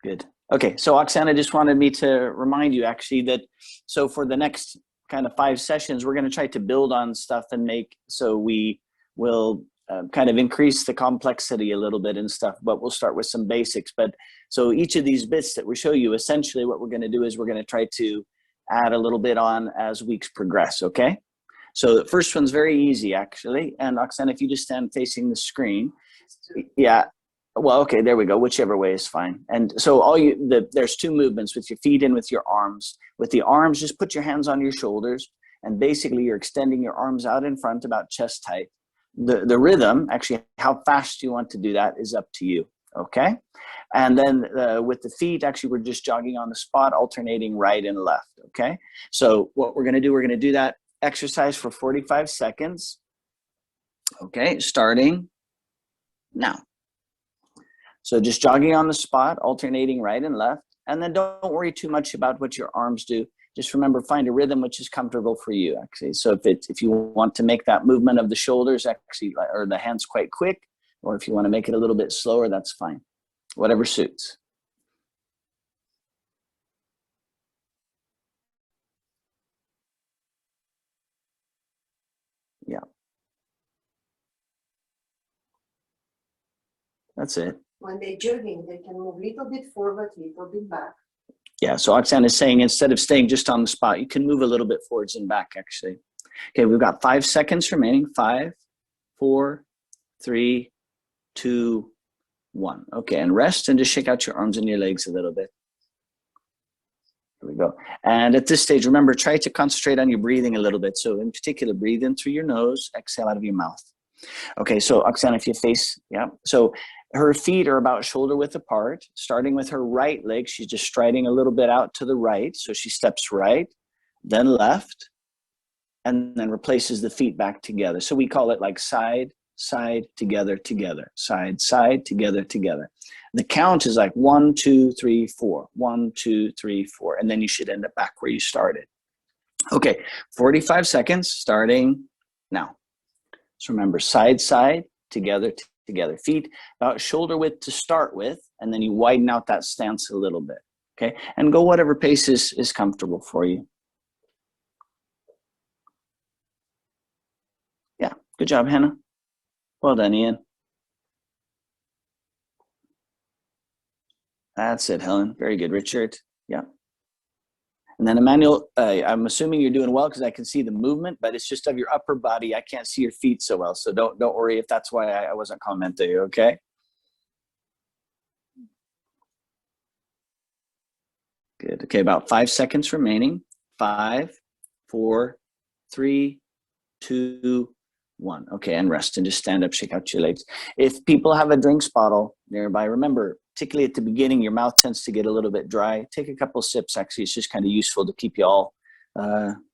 Good. Okay, so Oksana just wanted me to remind you actually that, so for the next kind of 5 sessions, we're going to try to build on stuff and make, so we will kind of increase the complexity a little bit and stuff, but we'll start with some basics. But so each of these bits that we show you, essentially what we're going to do is we're going to try to add a little bit on as weeks progress, okay? So the first one's very easy actually. And Oksana, if you just stand facing the screen. Yeah. Well, okay, there we go. Whichever way is fine. And so there's 2 movements with your feet and with your arms. With the arms, just put your hands on your shoulders, and basically you're extending your arms out in front about chest height. The rhythm, actually, how fast you want to do that is up to you, okay? And then with the feet, actually, we're just jogging on the spot, alternating right and left, okay? So what we're gonna do, we're gonna do that exercise for 45 seconds, okay, starting now. So just jogging on the spot, alternating right and left, and then don't worry too much about what your arms do. Just remember, find a rhythm which is comfortable for you, actually. So if you want to make that movement of the shoulders, actually, or the hands quite quick, or if you want to make it a little bit slower, that's fine. Whatever suits. Yeah. That's it. When they're jogging, they can move a little bit forward, a little bit back. Yeah, so Oksana is saying instead of staying just on the spot, you can move a little bit forwards and back, actually. Okay, we've got 5 seconds remaining. 5, 4, 3, 2, 1. Okay, and rest and just shake out your arms and your legs a little bit. Here we go. And at this stage, remember, try to concentrate on your breathing a little bit. So in particular, breathe in through your nose, exhale out of your mouth. Okay, so Oksana, if you face, yeah. So her feet are about shoulder width apart, starting with her right leg. She's just striding a little bit out to the right. So she steps right, then left, and then replaces the feet back together. So we call it like side, side, together, together, side, side, together, together. The count is like 1, 2, 3, 4, 1, 2, 3, 4, and then you should end up back where you started. Okay, 45 seconds starting now. So remember, side, side, together, together. Feet about shoulder width to start with, and then you widen out that stance a little bit, okay? And go whatever pace is comfortable for you. Yeah, good job, Hannah. Well done, Ian. That's it, Helen. Very good, Richard. Yeah. And then Emmanuel, I'm assuming you're doing well because I can see the movement, but it's just of your upper body. I can't see your feet so well, so don't worry if that's why I wasn't commenting, okay? Good. Okay, about 5 seconds remaining. 5, 4, 3, 2, 1. Okay, and rest and just stand up, shake out your legs. If people have a drinks bottle nearby, remember, particularly at the beginning, your mouth tends to get a little bit dry. Take a couple sips, actually. It's just kind of useful to keep you all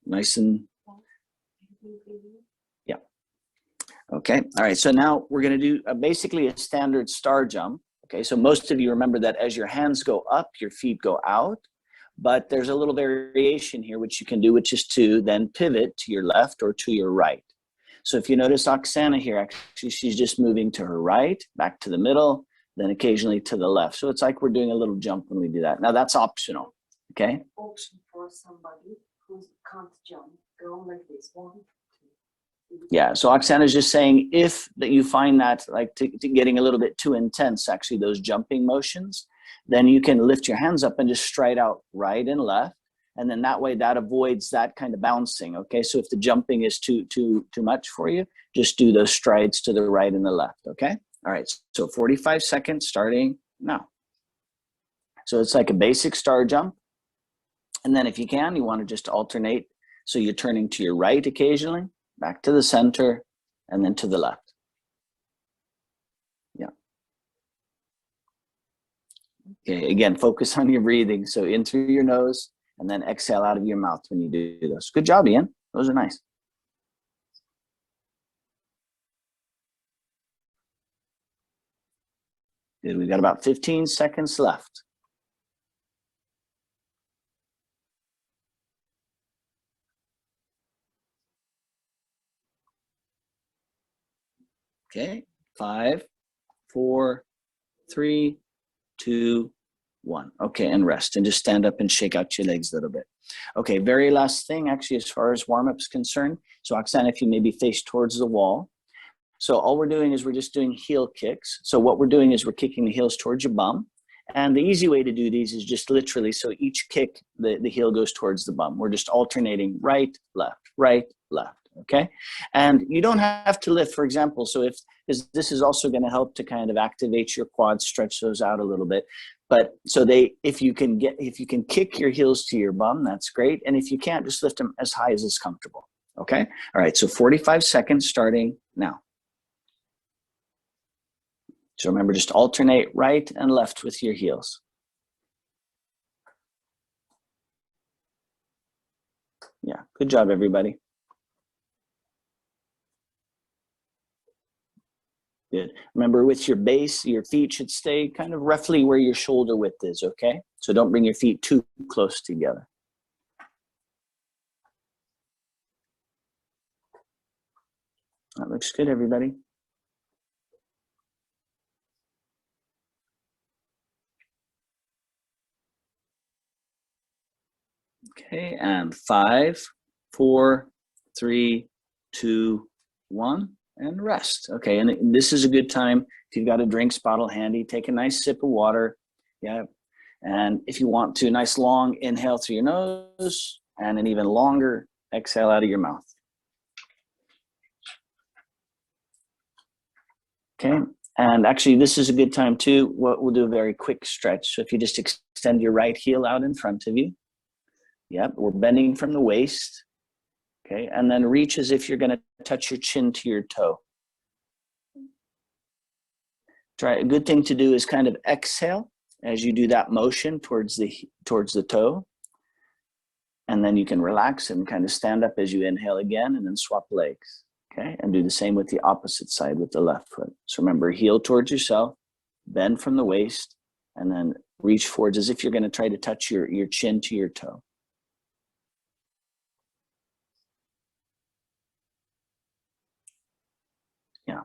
nice and, yeah. Okay, all right, so now we're gonna do basically a standard star jump. Okay, so most of you remember that as your hands go up, your feet go out, but there's a little variation here which you can do, which is to then pivot to your left or to your right. So if you notice Oksana here, actually she's just moving to her right, back to the middle, then occasionally to the left. So it's like we're doing a little jump when we do that. Now that's optional, okay? Option for somebody who can't jump, go like this, 1, 2. Yeah, so Oksana is just saying if that you find that like to getting a little bit too intense, actually those jumping motions, then you can lift your hands up and just stride out right and left. And then that way that avoids that kind of bouncing, okay? So if the jumping is too much for you, just do those strides to the right and the left, okay? All right, so 45 seconds starting now. So it's like a basic star jump. And then if you can, you want to just alternate. So you're turning to your right occasionally, back to the center, and then to the left. Yeah. Okay, again, focus on your breathing. So in through your nose, and then exhale out of your mouth when you do those. Good job, Ian. Those are nice. Good, we've got about 15 seconds left. Okay, 5, 4, 3, 2, one. Okay, and rest, and just stand up and shake out your legs a little bit. Okay, very last thing, actually, as far as warm-up is concerned. So Oksana, if you maybe face towards the wall. So all we're doing is we're just doing heel kicks. So what we're doing is we're kicking the heels towards your bum. And the easy way to do these is just literally, so each kick, the heel goes towards the bum. We're just alternating right, left, okay? And you don't have to lift, for example, so if this is also gonna help to kind of activate your quads, stretch those out a little bit. But so if you can kick your heels to your bum, that's great. And if you can't, just lift them as high as is comfortable, okay? All right, so 45 seconds starting now. So remember, just alternate right and left with your heels. Yeah, good job, everybody. Good. Remember, with your base, your feet should stay kind of roughly where your shoulder width is, okay? So don't bring your feet too close together. That looks good, everybody. Okay, and 5, 4, 3, 2, 1, and rest. Okay, and this is a good time. If you've got a drinks bottle handy, take a nice sip of water. Yeah, and if you want to, nice long inhale through your nose and an even longer exhale out of your mouth. Okay, and actually this is a good time too. We'll do a very quick stretch. So if you just extend your right heel out in front of you. Yep, we're bending from the waist. Okay, and then reach as if you're going to touch your chin to your toe. Try, a good thing to do is kind of exhale as you do that motion towards the toe. And then you can relax and kind of stand up as you inhale again and then swap legs. Okay, and do the same with the opposite side with the left foot. So remember, heel towards yourself, bend from the waist, and then reach forwards as if you're going to try to touch your chin to your toe. Yeah,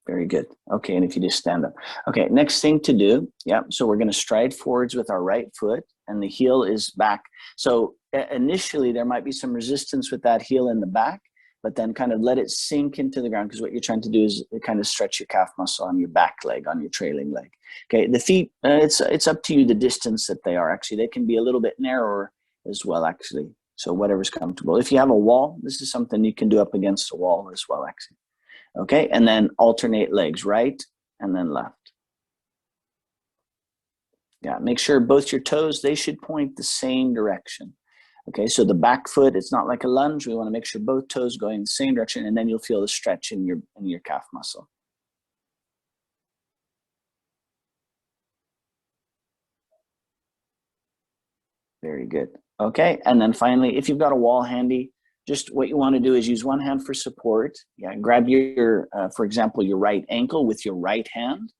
very good. Okay, and if you just stand up. Okay, next thing to do, yeah, so we're gonna stride forwards with our right foot and the heel is back. So initially there might be some resistance with that heel in the back, but then kind of let it sink into the ground, because what you're trying to do is kind of stretch your calf muscle on your back leg, on your trailing leg. Okay, the feet, it's up to you the distance that they are. Actually, they can be a little bit narrower as well, actually. So whatever's comfortable. If you have a wall, this is something you can do up against a wall as well, actually. Okay, and then alternate legs, right and then left. Yeah, make sure both your toes, they should point the same direction. Okay, so the back foot, it's not like a lunge. We want to make sure both toes going in the same direction, and then you'll feel the stretch in your calf muscle. Very good. Okay, and then finally, if you've got a wall handy, just what you want to do is use one hand for support. Yeah, grab your, for example, your right ankle with your right hand,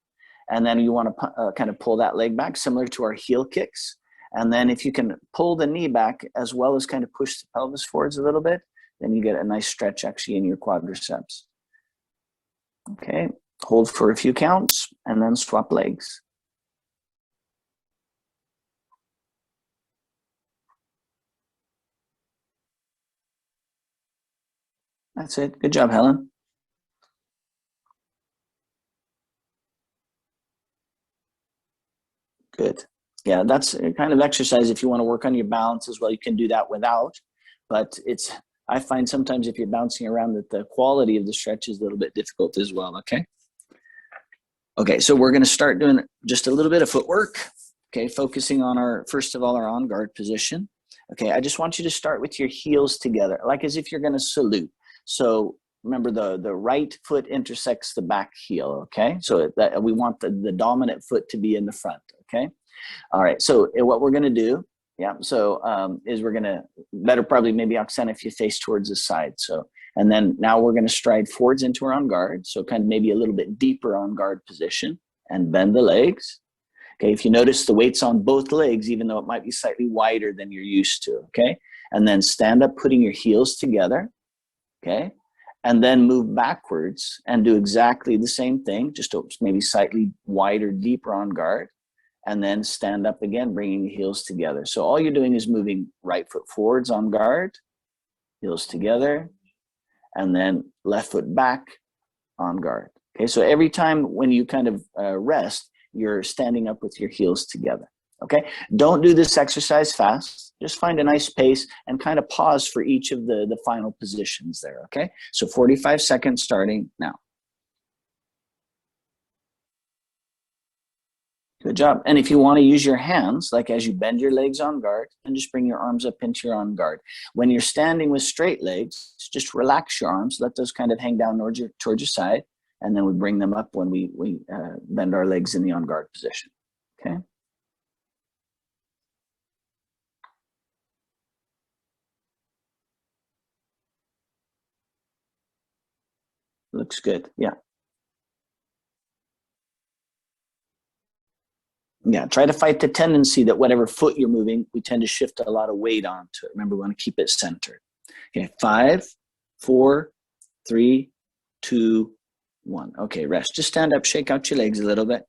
and then you want to kind of pull that leg back, similar to our heel kicks. And then if you can pull the knee back as well as kind of push the pelvis forwards a little bit, then you get a nice stretch actually in your quadriceps. Okay, hold for a few counts and then swap legs. That's it. Good job, Helen. Good. Yeah, that's a kind of exercise. If you want to work on your balance as well, you can do that without. But I find sometimes if you're bouncing around that the quality of the stretch is a little bit difficult as well, okay? Okay, so we're going to start doing just a little bit of footwork. Okay, focusing on first of all, our on guard position. Okay, I just want you to start with your heels together, like as if you're going to salute. So remember, the right foot intersects the back heel, okay? So we want the dominant foot to be in the front, okay? All right, so what we're gonna do, yeah, so is we're gonna, better probably maybe Oksana if you face towards the side. So, and then now we're gonna stride forwards into our on guard. So kind of maybe a little bit deeper on guard position and bend the legs. Okay, if you notice the weight's on both legs, even though it might be slightly wider than you're used to, okay? And then stand up, putting your heels together, okay? And then move backwards and do exactly the same thing, just maybe slightly wider, deeper on guard. and then stand up again, bringing the heels together. So all you're doing is moving right foot forwards on guard, heels together, and then left foot back on guard. Okay, so every time when you kind of rest, you're standing up with your heels together. Okay, don't do this exercise fast. Just find a nice pace and kind of pause for each of the final positions there. Okay, so 45 seconds starting now. Good job. And if you want to use your hands, like as you bend your legs on guard, and just bring your arms up into your on guard. When you're standing with straight legs, just relax your arms, let those kind of hang down towards your side, and then we bring them up when we bend our legs in the on guard position. Okay. Looks good. Yeah. Yeah, try to fight the tendency that whatever foot you're moving, we tend to shift a lot of weight onto it. Remember, we want to keep it centered. Okay, 5, 4, 3, 2, 1. Okay, rest. Just stand up, shake out your legs a little bit.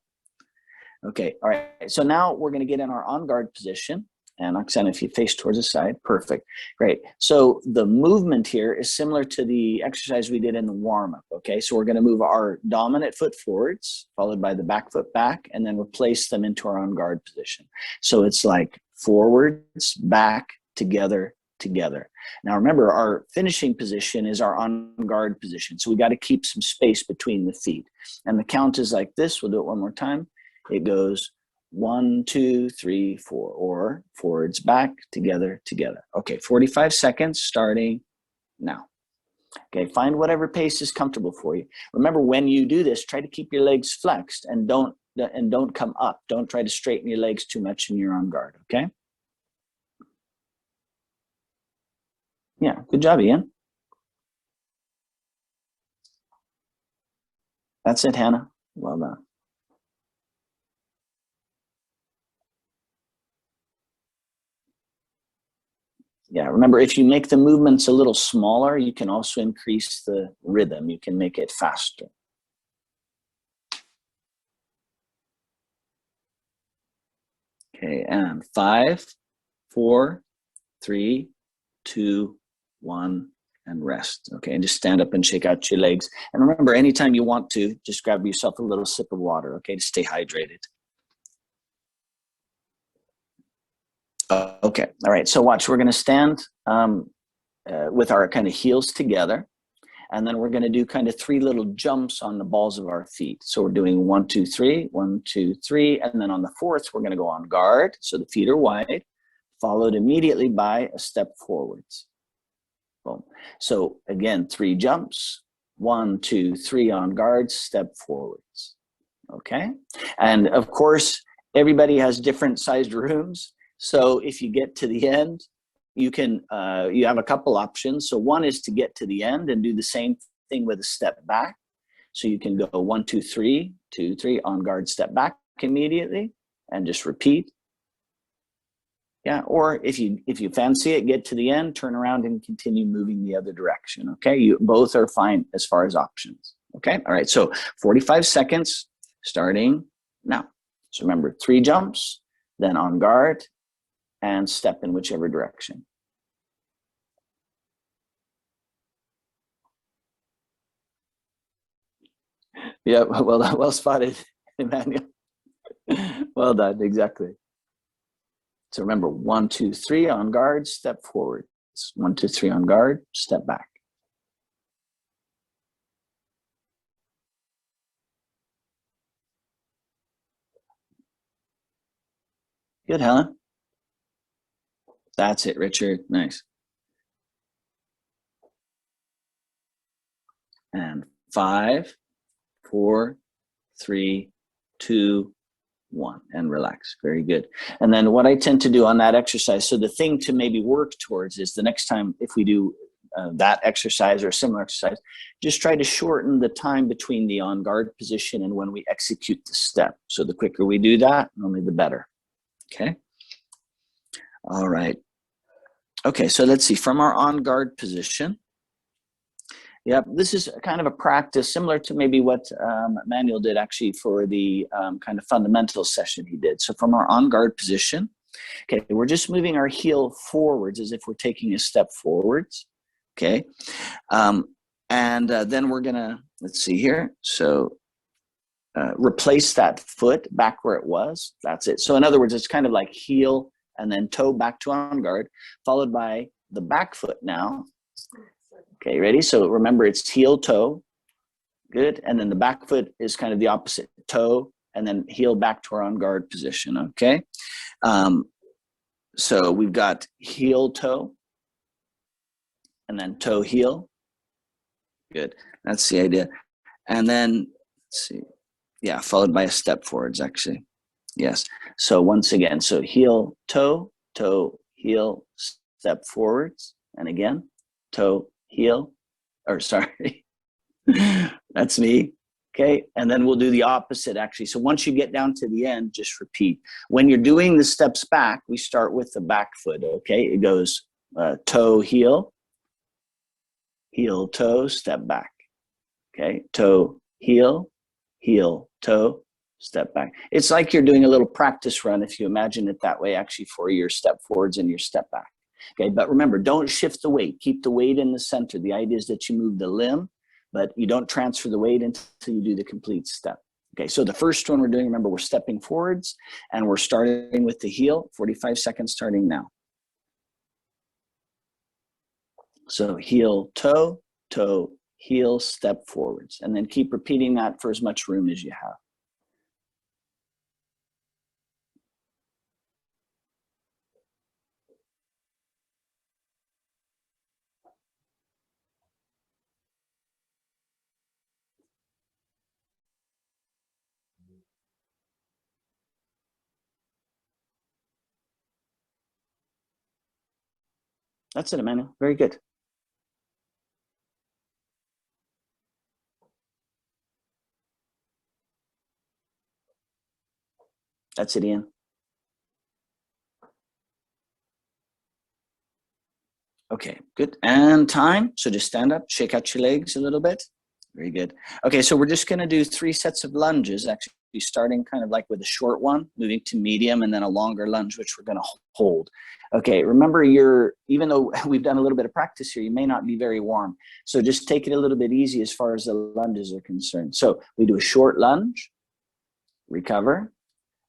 Okay, all right. So now we're going to get in our on guard position. And Oksana, if you face towards the side, perfect. Great. So the movement here is similar to the exercise we did in the warm-up, okay? So we're going to move our dominant foot forwards, followed by the back foot back, and then replace them into our on guard position. So it's like forwards, back, together, together. Now remember, our finishing position is our on guard position. So we got to keep some space between the feet. And the count is like this. We'll do it one more time. It goes 1, 2, 3, 4, or forwards, back, together, together. Okay, 45 seconds starting now. Okay, find whatever pace is comfortable for you. Remember, when you do this, try to keep your legs flexed and don't come up. Don't try to straighten your legs too much when you're on guard, okay? Yeah, good job, Ian. That's it, Hannah. Well done. Yeah, remember, if you make the movements a little smaller, you can also increase the rhythm. You can make it faster. Okay, and 5, 4, 3, 2, 1, and rest. Okay, and just stand up and shake out your legs. And remember, anytime you want to, just grab yourself a little sip of water, okay, to stay hydrated. Okay, all right, so watch, we're gonna stand with our kind of heels together, and then we're gonna do kind of 3 little jumps on the balls of our feet. So we're doing 1, 2, 3, 1, 2, 3, and then on the 4th, we're gonna go on guard, so the feet are wide, followed immediately by a step forwards. Boom. So again, 3 jumps, 1, 2, 3 on guard, step forwards. Okay, and of course, everybody has different sized rooms. So if you get to the end, you can, you have a couple options. So one is to get to the end and do the same thing with a step back. So you can go 1, 2, 3, 2, 3, on guard, step back immediately, and just repeat. Yeah, or if you fancy it, get to the end, turn around and continue moving the other direction. Okay, you both are fine as far as options. Okay, all right, so 45 seconds starting now. So remember, 3 jumps, then on guard, and step in whichever direction. Yeah, well spotted, Emmanuel. Well done, exactly. So remember, 1, 2, 3 on guard, step forward. 1, 2, 3 on guard, step back. Good, Helen. That's it, Richard. Nice. And 5, 4, 3, 2, 1, and relax. Very good. And then what I tend to do on that exercise, so the thing to maybe work towards is the next time if we do that exercise or a similar exercise, just try to shorten the time between the on guard position and when we execute the step. So the quicker we do that, only the better. Okay. All right. Okay, so let's see, from our on guard position, Yep, this is kind of a practice similar to maybe what Manuel did actually for the kind of fundamental session he did. So from our on guard position, okay, we're just moving our heel forwards as if we're taking a step forwards, okay? Then we're gonna, let's see here, so replace that foot back where it was, that's it. So in other words, it's kind of like heel and then toe back to on guard, followed by the back foot now. Okay, ready? So remember it's heel, toe, good. And then the back foot is kind of the opposite, toe, and then heel back to our on guard position, okay? So we've got heel, toe, and then toe, heel. Good, that's the idea. And then, let's see, yeah, followed by a step forwards actually. Yes, so once again, so heel, toe, heel, step forwards, and again, toe, heel, or sorry, that's me, okay? And then we'll do the opposite actually. So once you get down to the end, just repeat. When you're doing the steps back, we start with the back foot, okay? It goes toe, heel, heel, toe, step back, okay? Toe, heel, toe, step back. It's like you're doing a little practice run if you imagine it that way actually for your step forwards and your step back. Okay, but remember, don't shift the weight. Keep the weight in the center. The idea is that you move the limb, but you don't transfer the weight until you do the complete step. Okay, so the first one we're doing, remember, we're stepping forwards and we're starting with the heel, 45 seconds starting now. So heel, toe, heel, step forwards. And then keep repeating that for as much room as you have. That's it, Emmanuel. Very good. That's it, Ian. Okay, good. And time. So just stand up, shake out your legs a little bit. Very good. Okay, so we're just going to do 3 sets of lunges, actually starting kind of like with a short one, moving to medium, and then a longer lunge, which we're going to hold. Okay, remember even though we've done a little bit of practice here, you may not be very warm. So just take it a little bit easy as far as the lunges are concerned. So we do a short lunge, recover,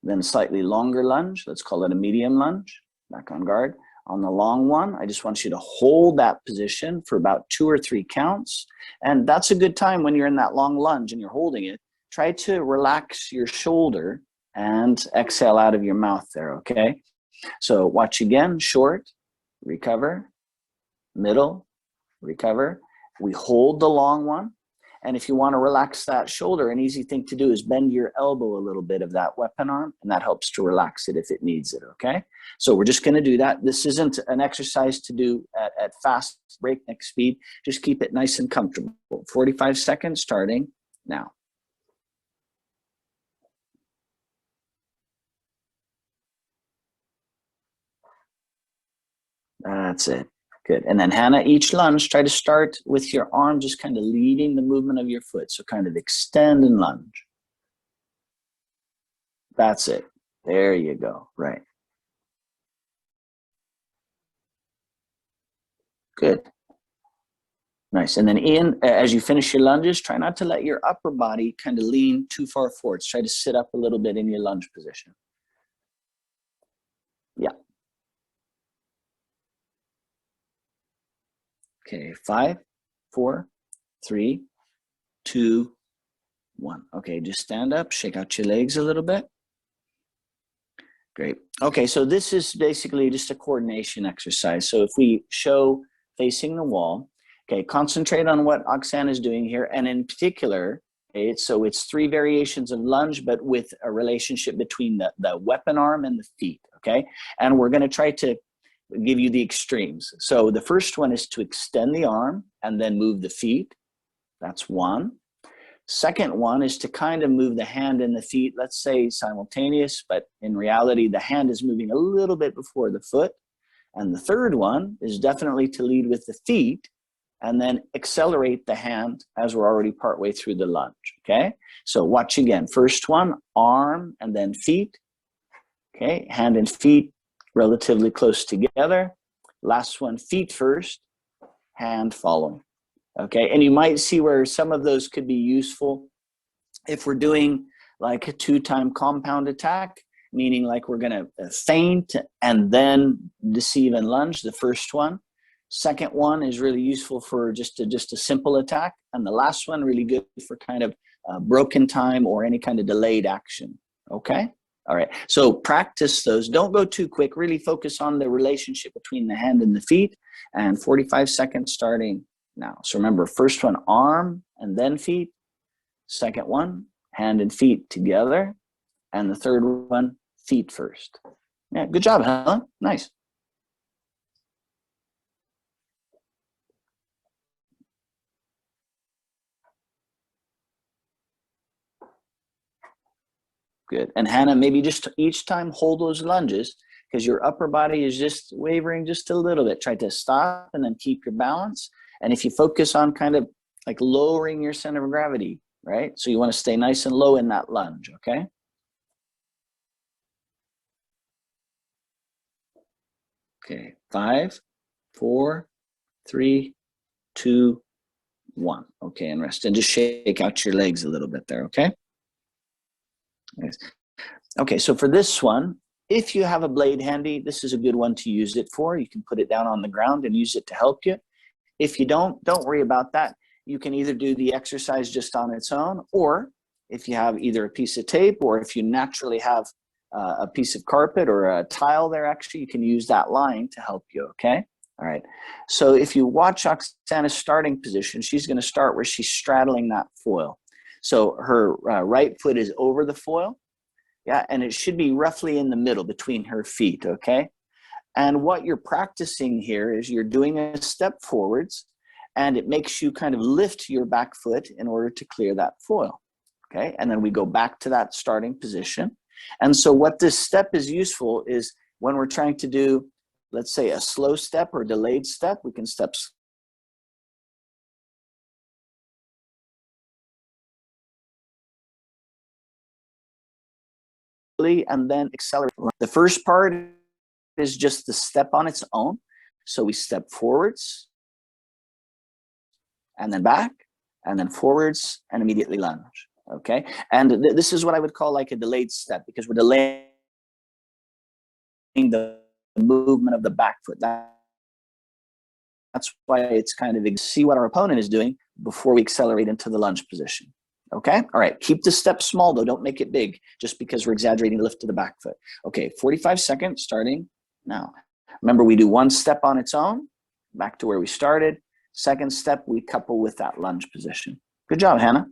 then a slightly longer lunge. Let's call it a medium lunge, back on guard. On the long one, I just want you to hold that position for about 2 or 3 counts. And that's a good time when you're in that long lunge and you're holding it. Try to relax your shoulder and exhale out of your mouth there, okay? So watch again, short, recover, middle, recover. We hold the long one. And if you want to relax that shoulder, an easy thing to do is bend your elbow a little bit of that weapon arm, and that helps to relax it if it needs it, okay? So we're just going to do that. This isn't an exercise to do at fast breakneck speed. Just keep it nice and comfortable. 45 seconds starting now. That's it. Good. And then Hannah, each lunge, try to start with your arm just kind of leading the movement of your foot. So kind of extend and lunge. That's it. There you go. Right. Good. Nice. And then Ian, as you finish your lunges, try not to let your upper body kind of lean too far forwards. Try to sit up a little bit in your lunge position. Yeah. Okay, 5, 4, 3, 2, 1. Okay, just stand up, shake out your legs a little bit. Great. Okay, so this is basically just a coordination exercise. So if we show facing the wall, okay, concentrate on what Oksana is doing here, and in particular, okay, so it's 3 variations of lunge, but with a relationship between the weapon arm and the feet, okay? And we're gonna try to give you the extremes. So the first one is to extend the arm and then move the feet. That's 1. Second one is to kind of move the hand and the feet, let's say simultaneous, but in reality, the hand is moving a little bit before the foot. And the third one is definitely to lead with the feet and then accelerate the hand as we're already partway through the lunge, okay? So watch again. First one, arm and then feet, okay? Hand and feet relatively close together. Last one, feet first, hand following, okay? And you might see where some of those could be useful if we're doing like a 2-time compound attack, meaning like we're gonna feint and then deceive and lunge, the first one. Second one is really useful for just a simple attack. And the last one really good for kind of broken time or any kind of delayed action, okay? All right, so practice those. Don't go too quick. Really focus on the relationship between the hand and the feet, and 45 seconds starting now. So remember, first one, arm and then feet. Second one, hand and feet together. And the third one, feet first. Yeah, good job, Helen. Nice. Good. And Hannah, maybe just each time hold those lunges because your upper body is just wavering just a little bit. Try to stop and then keep your balance. And if you focus on kind of like lowering your center of gravity, right? So you want to stay nice and low in that lunge, okay? Okay, 5, 4, 3, 2, 1. Okay, and rest. And just shake out your legs a little bit there, okay? Nice. Okay, so for this one, if you have a blade handy, this is a good one to use it for. You can put it down on the ground and use it to help you. If you don't worry about that. You can either do the exercise just on its own, or if you have either a piece of tape or if you naturally have a piece of carpet or a tile there, actually, you can use that line to help you, okay? All right, so if you watch Oksana's starting position, she's gonna start where she's straddling that foil. So her right foot is over the foil, yeah, and it should be roughly in the middle between her feet, okay? And what you're practicing here is you're doing a step forwards, and it makes you kind of lift your back foot in order to clear that foil, okay? And then we go back to that starting position. And so what this step is useful is when we're trying to do, let's say, a slow step or delayed step, we can step slowly and then accelerate. The first part is just the step on its own. So we step forwards, and then back, and then forwards, and immediately lunge, okay? And this is what I would call like a delayed step because we're delaying the movement of the back foot. That's why it's kind of see what our opponent is doing before we accelerate into the lunge position, okay? All right, keep the step small though, don't make it big just because we're exaggerating the lift to the back foot. Okay, 45 seconds starting now. Remember, we do one step on its own, back to where we started. Second step, we couple with that lunge position. Good job, Hannah.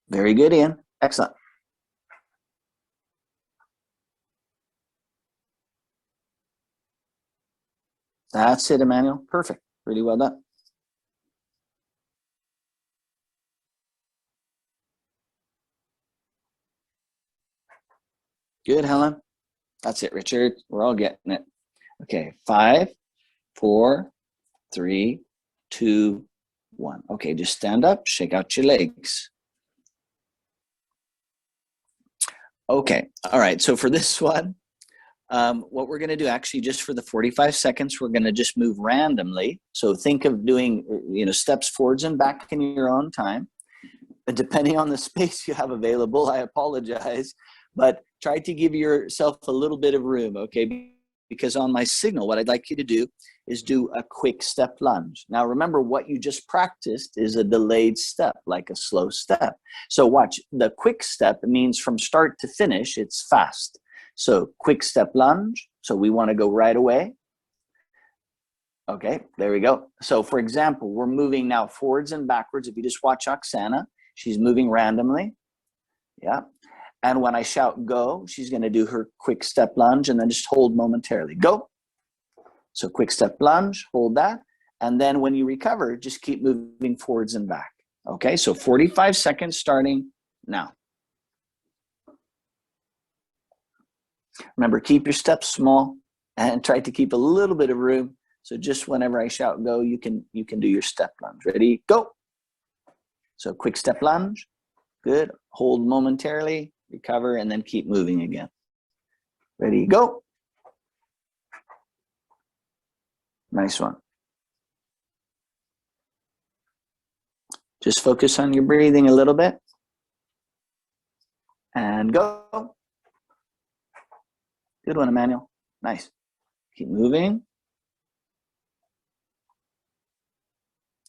Very good, Ian. Excellent. That's it, Emmanuel. Perfect. Really well done. Good, Helen. That's it, Richard. We're all getting it. Okay, 5, 4, 3, 2, 1. Okay, just stand up, shake out your legs. Okay, all right, so for this one, what we're gonna do actually just for the 45 seconds, we're gonna just move randomly. So think of doing, steps forwards and back in your own time. But depending on the space you have available, I apologize, but try to give yourself a little bit of room, okay? Because on my signal, what I'd like you to do is do a quick step lunge. Now remember, what you just practiced is a delayed step, like a slow step. So watch, the quick step means from start to finish, it's fast. So quick step lunge, so we wanna go right away. Okay, there we go. So for example, we're moving now forwards and backwards. If you just watch Oksana, she's moving randomly, yeah. And when I shout go, she's gonna do her quick step lunge and then just hold momentarily. Go. So quick step lunge, hold that. And then when you recover, just keep moving forwards and back. Okay, so 45 seconds starting now. Remember, keep your steps small and try to keep a little bit of room. So just whenever I shout go, you can do your step lunge. Ready, go. So quick step lunge, good. Hold momentarily, recover, and then keep moving again. Ready, go. Nice one. Just focus on your breathing a little bit. And go. Good one, Emmanuel. Nice. Keep moving.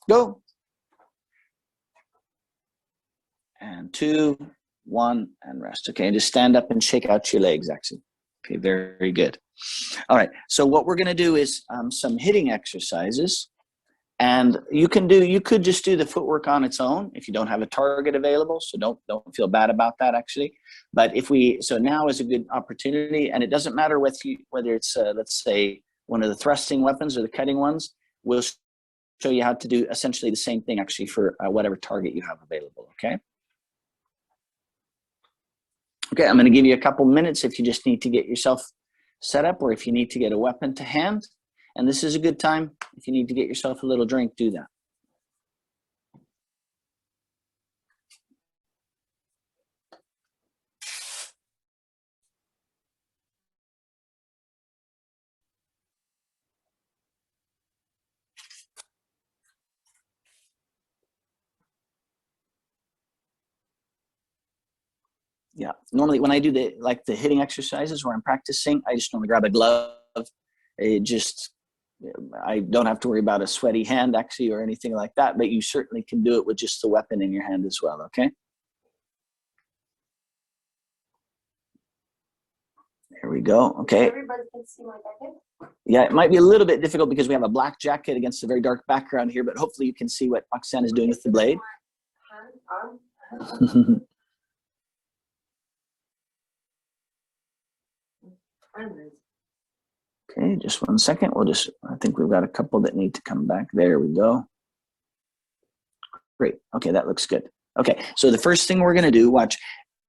Go. And 2, 1, and rest. Okay, and just stand up and shake out your legs, actually. Okay, very good. All right, so what we're gonna do is some hitting exercises. And you could just do the footwork on its own if you don't have a target available. So don't feel bad about that, actually. But so now is a good opportunity, and it doesn't matter whether it's let's say one of the thrusting weapons or the cutting ones. We'll show you how to do essentially the same thing, actually, for whatever target you have available. Okay. Okay, I'm going to give you a couple minutes if you just need to get yourself set up, or if you need to get a weapon to hand. And this is a good time. If you need to get yourself a little drink, do that. Yeah, normally when I do the hitting exercises where I'm practicing, I just normally grab a glove. I don't have to worry about a sweaty hand, actually, or anything like that, but you certainly can do it with just the weapon in your hand as well, okay? There we go, okay. Everybody can see my jacket? Yeah, it might be a little bit difficult because we have a black jacket against a very dark background here, but hopefully you can see what Oksana is doing with the blade. Okay, just 1 second. I think we've got a couple that need to come back. There we go. Great. Okay, that looks good. Okay, so the first thing we're going to do, watch,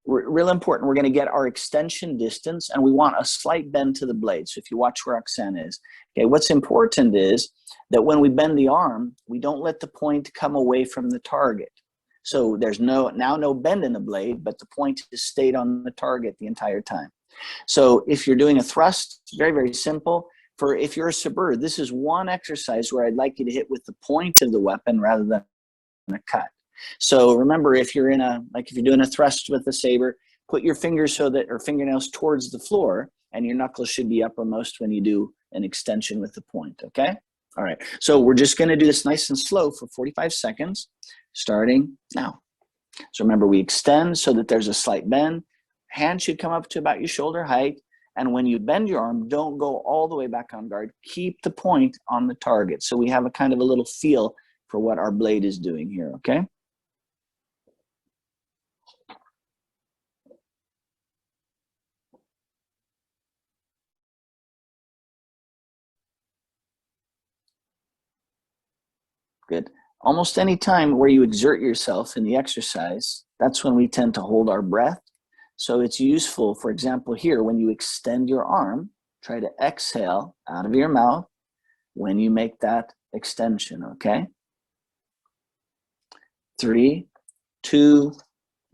real important, we're going to get our extension distance, and we want a slight bend to the blade. So if you watch where Oksana is, okay, what's important is that when we bend the arm, we don't let the point come away from the target. So there's now no bend in the blade, but the point is stayed on the target the entire time. So if you're doing a thrust, it's very, very simple. If you're a saber, this is one exercise where I'd like you to hit with the point of the weapon rather than a cut. So remember, if you're doing a thrust with a saber, put your fingers or fingernails towards the floor, and your knuckles should be uppermost when you do an extension with the point, okay? All right, so we're just gonna do this nice and slow for 45 seconds, starting now. So remember, we extend so that there's a slight bend. Hand should come up to about your shoulder height. And when you bend your arm, don't go all the way back on guard. Keep the point on the target. So we have a kind of a little feel for what our blade is doing here, okay? Good. Almost any time where you exert yourself in the exercise, that's when we tend to hold our breath. So it's useful, for example, here, when you extend your arm, try to exhale out of your mouth when you make that extension, okay? 3, 2,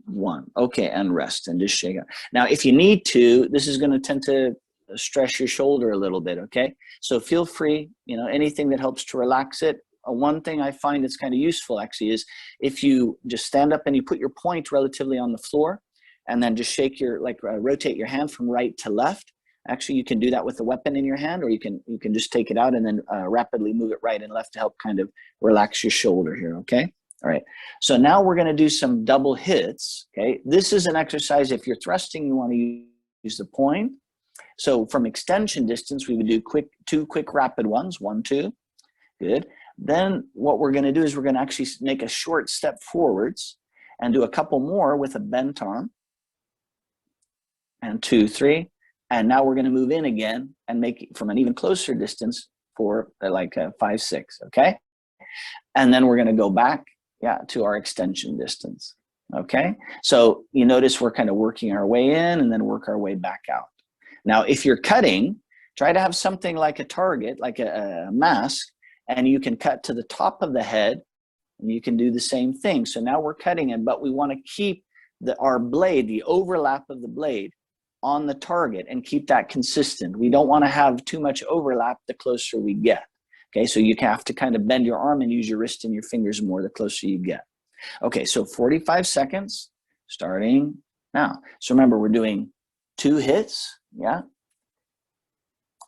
1. Okay, and rest and just shake out. Now, if you need to, this is going to tend to stress your shoulder a little bit, okay? So feel free, anything that helps to relax it. One thing I find that's kind of useful, actually, is if you just stand up and you put your point relatively on the floor, and then just rotate your hand from right to left. Actually, you can do that with a weapon in your hand, or you can just take it out and then rapidly move it right and left to help kind of relax your shoulder here, okay? All right, so now we're gonna do some double hits, okay? This is an exercise, if you're thrusting, you wanna use the point. So from extension distance, we would do two quick rapid ones, 1, 2, good. Then what we're gonna do is we're gonna actually make a short step forwards and do a couple more with a bent arm. And 2, 3, and now we're going to move in again and make it from an even closer distance for 5, 6, okay? And then we're going to go back, to our extension distance, okay? So you notice we're kind of working our way in and then work our way back out. Now, if you're cutting, try to have something like a target, like a mask, and you can cut to the top of the head, and you can do the same thing. So now we're cutting it, but we want to keep our blade, the overlap of the blade, on the target and keep that consistent. We don't want to have too much overlap the closer we get. Okay, so you have to kind of bend your arm and use your wrist and your fingers more the closer you get. Okay, so 45 seconds starting now. So remember, we're doing 2 hits, yeah?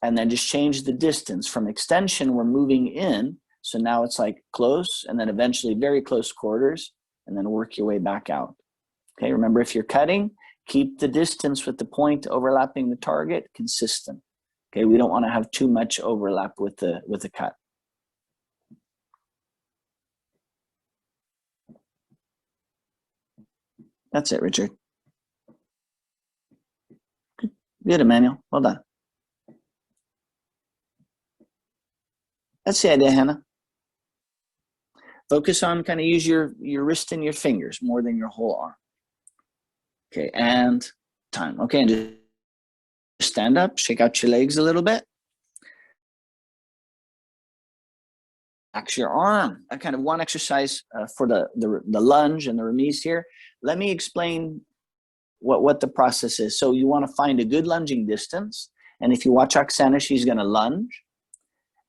And then just change the distance. From extension, we're moving in. So now it's like close, and then eventually very close quarters, and then work your way back out. Okay, remember, if you're cutting, keep the distance with the point overlapping the target consistent. Okay, we don't want to have too much overlap with the cut. That's it, Richard. Good, Emmanuel. Well done. That's the idea, Hannah. Focus on kind of use your wrist and your fingers more than your whole arm. Okay, and time. Okay, and just stand up, shake out your legs a little bit. Relax your arm. That kind of one exercise for the lunge and the remise here. Let me explain what the process is. So you want to find a good lunging distance. And if you watch Oksana, she's going to lunge.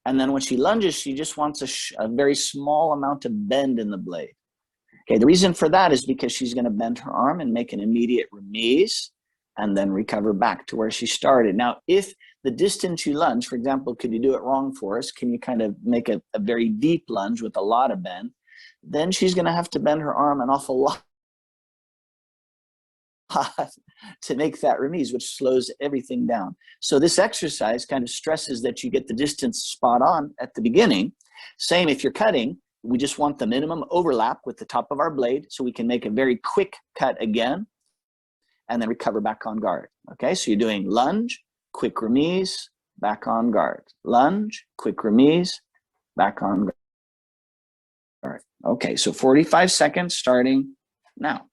And then when she lunges, she just wants a very small amount of bend in the blade. Okay, the reason for that is because she's going to bend her arm and make an immediate remise and then recover back to where she started. Now, if the distance you lunge, for example, could you do it wrong for us? Can you kind of make a very deep lunge with a lot of bend? Then she's going to have to bend her arm an awful lot to make that remise, which slows everything down. So this exercise kind of stresses that you get the distance spot on at the beginning. Same if you're cutting, we just want the minimum overlap with the top of our blade so we can make a very quick cut again and then recover back on guard. Okay, so you're doing lunge, quick remise, back on guard. Lunge, quick remise, back on guard. Okay, so 45 seconds starting now.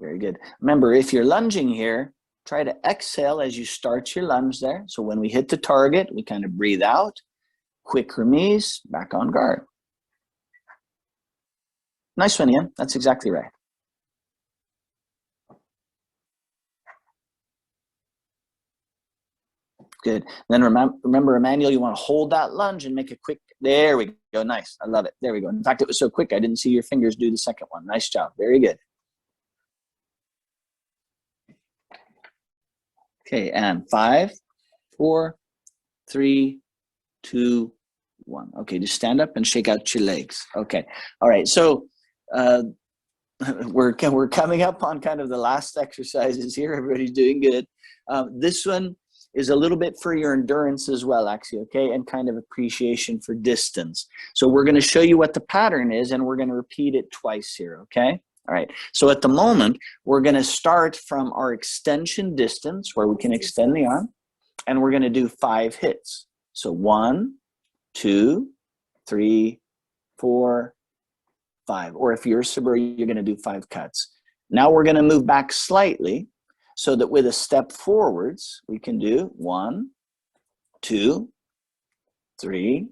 Very good. Remember, if you're lunging here, try to exhale as you start your lunge there. So when we hit the target, we kind of breathe out, quick remise, back on guard. Nice one, Ian. That's exactly right. Good. Then remember, Emmanuel, you want to hold that lunge and make a quick, there we go. Nice. I love it. There we go. In fact, it was so quick, I didn't see your fingers do the second one. Nice job. Very good. Okay, and 5, 4, 3, 2, 1. Okay, just stand up and shake out your legs. Okay, all right. So we're coming up on kind of the last exercises here. Everybody's doing good. This one is a little bit for your endurance as well, actually. Okay, and kind of appreciation for distance. So we're going to show you what the pattern is, and we're going to repeat it twice here. Okay. All right, so at the moment, we're going to start from our extension distance where we can extend the arm, and we're going to do 5 hits. So 1, 2, 3, 4, 5. Or if you're Sabre, you're going to do 5 cuts. Now we're going to move back slightly so that with a step forwards, we can do 1, 2, 3,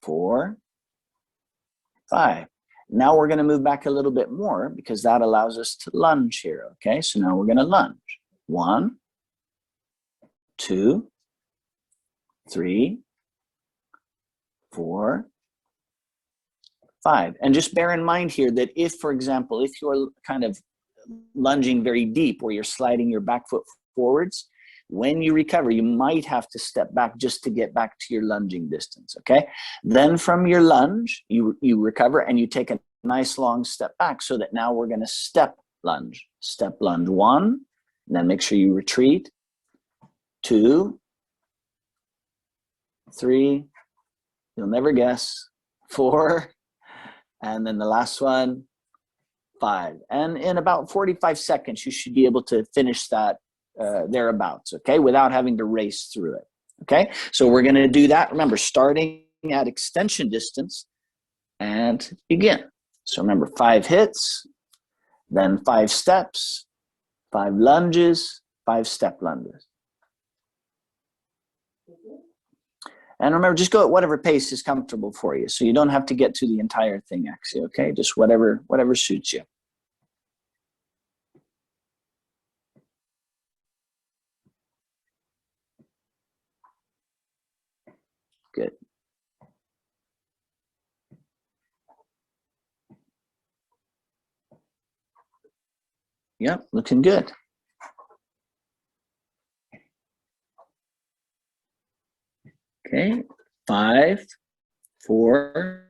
4, 5. Now we're going to move back a little bit more because that allows us to lunge here. Okay, so now we're going to lunge. 1, 2, 3, 4, 5. And just bear in mind here that if, for example, if you're kind of lunging very deep where you're sliding your back foot forwards, when you recover, you might have to step back just to get back to your lunging distance, okay? Then from your lunge, you recover and you take a nice long step back so that now we're gonna step lunge. Step lunge 1, and then make sure you retreat. 2, 3, you'll never guess, 4, and then the last one, 5. And in about 45 seconds, you should be able to finish that thereabouts, okay, without having to race through it, okay? So we're going to do that. Remember, starting at extension distance and begin. So remember, 5 hits, then 5 steps, 5 lunges, 5 step lunges. And remember, just go at whatever pace is comfortable for you. So you don't have to get to the entire thing, actually, okay? Just whatever suits you. Good. Yep, looking good. Okay, 5, 4,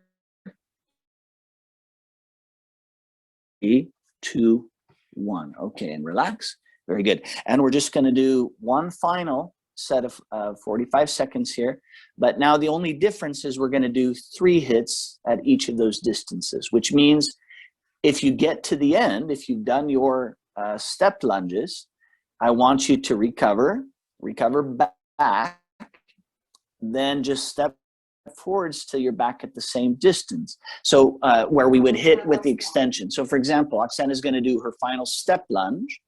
3, 2, 1. Okay, and relax. Very good. And we're just going to do one final set of 45 seconds here. But now the only difference is we're going to do 3 hits at each of those distances, which means if you get to the end, if you've done your step lunges, I want you to recover back, then just step forwards till you're back at the same distance. So where we would hit with the extension. So for example, Oksana is going to do her final step lunge.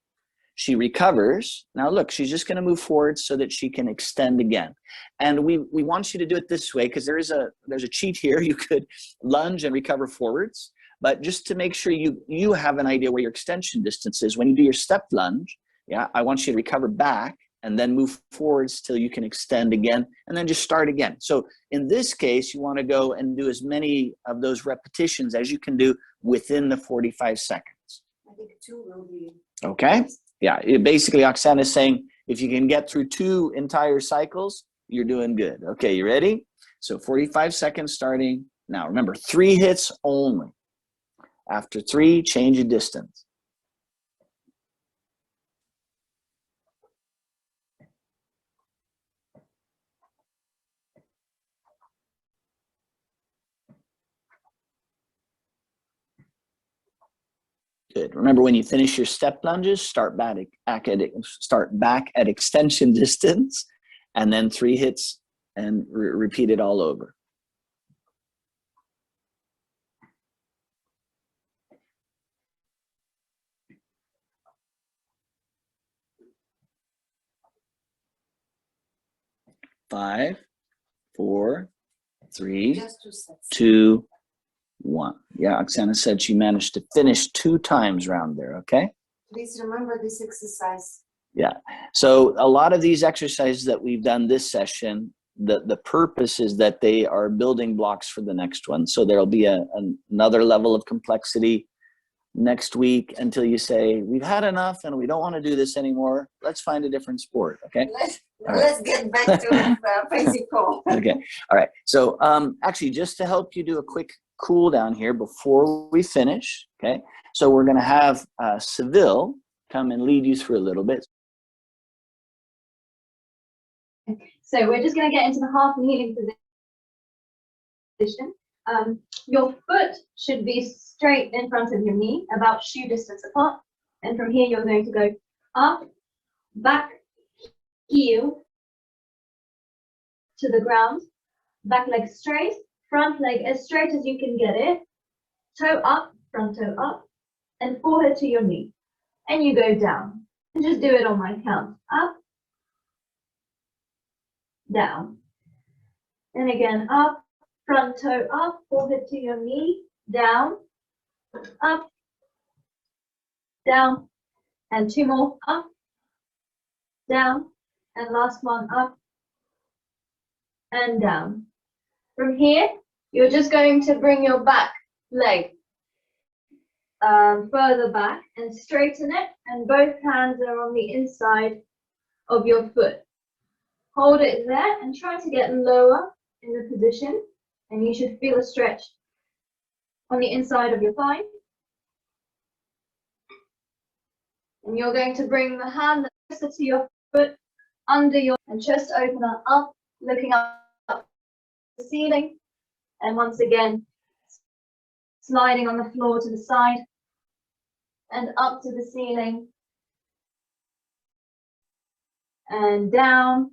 She recovers. Now look, she's just going to move forward so that she can extend again. And we want you to do it this way because there's a cheat here. You could lunge and recover forwards. But just to make sure you have an idea where your extension distance is, when you do your step lunge, yeah, I want you to recover back and then move forwards till you can extend again, and then just start again. So in this case, you want to go and do as many of those repetitions as you can do within the 45 seconds. I think 2 will be. Okay? Yeah, basically Oksana is saying if you can get through 2 entire cycles, you're doing good. Okay, you ready? So 45 seconds starting now. Remember, 3 hits only. After 3, change your distance. Good. Remember, when you finish your step lunges, start back at extension distance, and then 3 hits, and repeat it all over. Five, 4, 3, Just 2 sets. 2, 1. Yeah, Oksana said she managed to finish 2 times round there, okay? Please remember this exercise. Yeah. So a lot of these exercises that we've done this session, the purpose is that they are building blocks for the next one. So there'll be another level of complexity next week until you say, we've had enough and we don't want to do this anymore. Let's find a different sport, okay? Let's get back to physical. Okay, all right. So actually, just to help you do a quick cool down here before we finish, okay? So we're going to have Seville come and lead you through a little bit. So we're just going to get into the half kneeling position. Your foot should be straight in front of your knee, about shoe distance apart. And from here, you're going to go up, back, heel to the ground, back leg straight, front leg as straight as you can get it, toe up, front toe up, and forehead to your knee. And you go down. And just do it on my count. Up, down. And again, up, front toe up, forehead to your knee, down, up, down, and 2 more, up, down, and last one, up, and down. From here, you're just going to bring your back leg further back and straighten it, and both hands are on the inside of your foot. Hold it there and try to get lower in the position, and you should feel a stretch on the inside of your thigh. And you're going to bring the hand closer to your foot, under your, and chest opener up, looking up the ceiling, and once again sliding on the floor to the side and up to the ceiling and down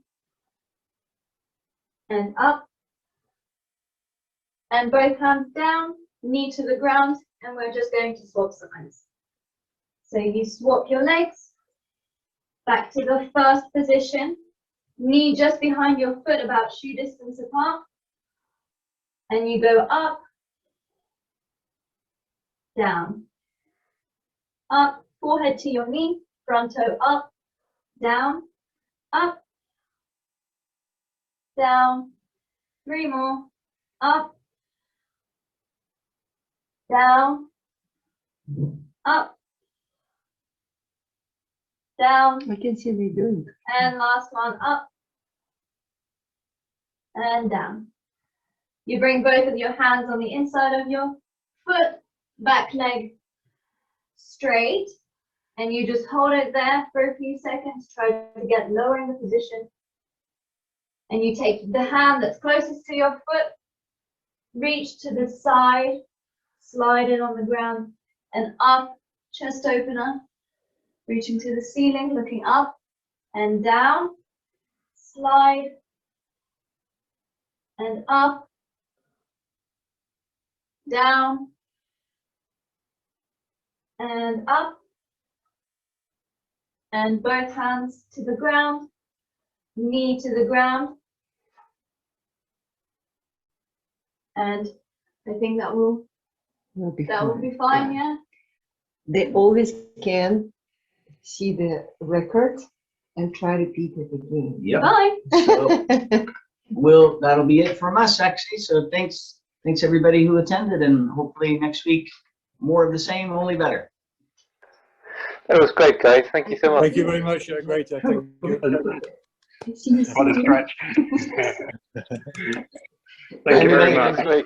and up, and both hands down, knee to the ground, and we're just going to swap sides. So you swap your legs back to the first position, knee just behind your foot, about shoe distance apart. And you go up, down, up, forehead to your knee, front toe up, down, up, down, 3 more, up, down, up, down, I can see they doing. and last one, up, and down. You bring both of your hands on the inside of your foot, back leg straight, and you just hold it there for a few seconds. Try to get lower in the position. And you take the hand that's closest to your foot, reach to the side, slide it on the ground, and up, chest opener, reaching to the ceiling, looking up and down, slide, and up, down, and up, and both hands to the ground, knee to the ground, and I think that will be fine, yeah. They always can see the record and try to beat it again. Yep. Bye. So that'll be it from us, actually. So thanks everybody who attended, and hopefully next week more of the same, only better. That was great, guys. Thank you so much. Thank you very much. Great. Thank you. See you What a soon. stretch. Thank you very much.